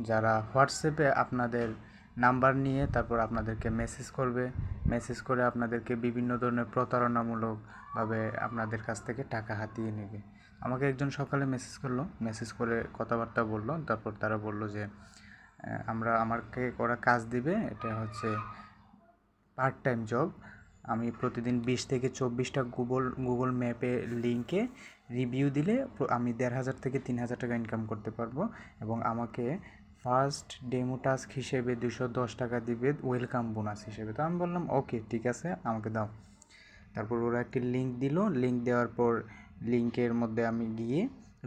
যারা হোয়াটসঅ্যাপে আপনাদের নাম্বার নিয়ে তারপর আপনাদেরকে মেসেজ করে আপনাদেরকে বিভিন্ন ধরনের প্রতারণামূলকভাবে আপনাদের কাছ থেকে টাকা হাতিয়ে নেবে। আমাকে একজন সকালে মেসেজ করে কথাবার্তা বললো, তারপর তারা বললো যে আমাকে ওরা কাজ দিবে, এটা হচ্ছে পার্ট টাইম জব। আমি প্রতিদিন 20 থেকে 24টা গুগল ম্যাপে লিঙ্কে রিভিউ দিলে আমি 1500 থেকে 3000 টাকা ইনকাম করতে পারবো, এবং আমাকে ফার্স্ট ডেমো টাস্ক হিসেবে 210 টাকা দিবে ওয়েলকাম বোনাস হিসেবে। তো আমি বললাম ওকে ঠিক আছে, আমাকে দাও। তারপর ওরা একটি লিঙ্ক দিল, লিঙ্ক দেওয়ার পর লিঙ্কের মধ্যে আমি গিয়ে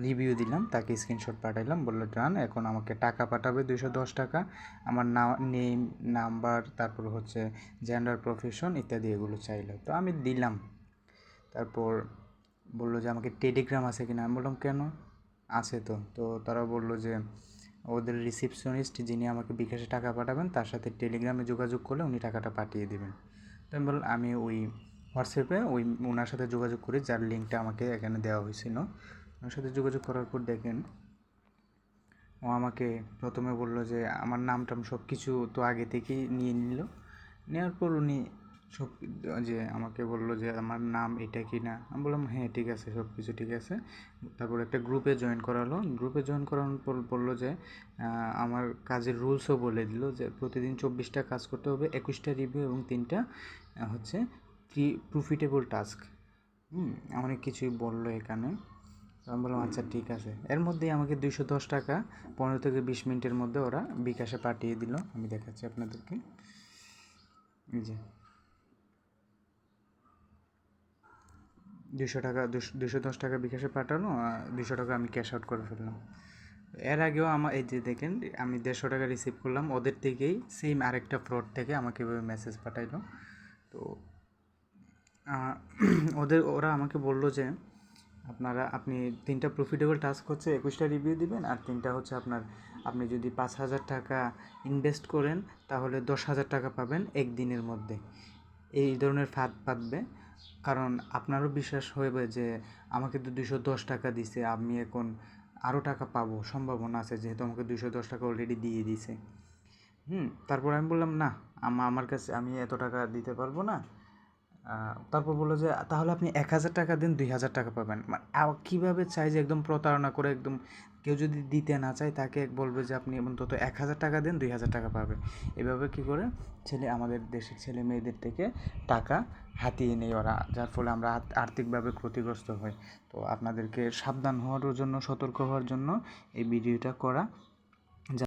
রিভিউ দিলাম, তাকে স্ক্রিনশট পাঠাইলাম, বললো ডান। এখন আমাকে টাকা পাঠাবে 210 টাকা, আমার নেম, নাম্বার, তারপর হচ্ছে জেন্ডার, প্রফেশন ইত্যাদি এগুলো চাইলো। তো আমি দিলাম। তারপর বললো যে আমাকে টেলিগ্রাম আছে কিনা। আমি বললাম কেন, আছে তো। তো তারা বললো যে ওদের রিসিপশনিস্ট যিনি আমাকে বিকাশে টাকা পাঠাবেন তার সাথে টেলিগ্রামে যোগাযোগ করলে উনি টাকাটা পাঠিয়ে দেবেন। তো আমি বললাম আমি ওই হোয়াটসঅ্যাপে ওনার সাথে যোগাযোগ করি, যার লিঙ্কটা আমাকে এখানে দেওয়া হয়েছিল। ওনার সাথে যোগাযোগ করার পর দেখেন ও আমাকে প্রথমে বললো যে আমার নামটাম সব কিছু তো আগে থেকেই নিয়ে নিল। নেওয়ার পর উনি সব যে আমাকে বললো যে আমার নাম এটা কি না। আমি বললাম হ্যাঁ ঠিক আছে, সব কিছু ঠিক আছে। তারপর একটা গ্রুপে জয়েন করালো। গ্রুপে জয়েন করানোর পর বললো যে আমার কাজের রুলসও বলে দিল যে প্রতিদিন 24টা কাজ করতে হবে, 21টা রিভিউ এবং 3টা হচ্ছে প্রফিটেবল টাস্ক। অনেক কিছুই বললো এখানে। আমি বললাম আচ্ছা ঠিক আছে। এর মধ্যেই আমাকে 210 টাকা 15 থেকে 20 মিনিটের মধ্যে ওরা বিকাশে পাঠিয়ে দিল। আমি দেখাচ্ছি আপনাদেরকে, এই যে 210 টাকা বিকাশে পাঠানো, 200 টাকা আমি ক্যাশ আউট করে ফেললাম। এর আগেও আমার এই যে দেখেন আমি 150 টাকা রিসিভ করলাম ওদের থেকেই, সেম আরেকটা ফ্রড থেকে আমাকে এভাবে মেসেজ পাঠাইলো। তো ওরা আমাকে বললো যে আপনি 3টা প্রফিটেবল টাস্ক হচ্ছে 21টা রিভিউ দিবেন, আর 3টা হচ্ছে আপনি যদি 5000 টাকা ইনভেস্ট করেন তাহলে 10,000 টাকা পাবেন একদিনের মধ্যে। এই ধরনের ফাঁদ পাতবে, কারণ আপনারও বিশ্বাস হবে যে আমাকে তো 210 টাকা দিছে, আমি এখন আরও টাকা পাবো, সম্ভাবনা আছে যেহেতু আমাকে 210 টাকা অলরেডি দিয়ে দিছে। তারপর আমি বললাম না, আমার কাছে আমি এত টাকা দিতে পারবো না। তারপর বললো যে তাহলে আপনি 1000 টাকা দেন, 2000 টাকা পাবেন। কীভাবে চাই যে একদম প্রতারণা করে, একদম কেউ যদি দিতে না চায় তাকে বলবে যে আপনি অন্তত 1000 টাকা দেন, 2000 টাকা পাবে। এভাবে কী করে আমাদের দেশের ছেলে মেয়েদের থেকে টাকা হাতিয়ে নেই ওরা, যার ফলে আমরা আর্থিকভাবে ক্ষতিগ্রস্ত হই। তো আপনাদেরকে সাবধান হওয়ার জন্য, সতর্ক হওয়ার জন্য এই ভিডিওটা করা।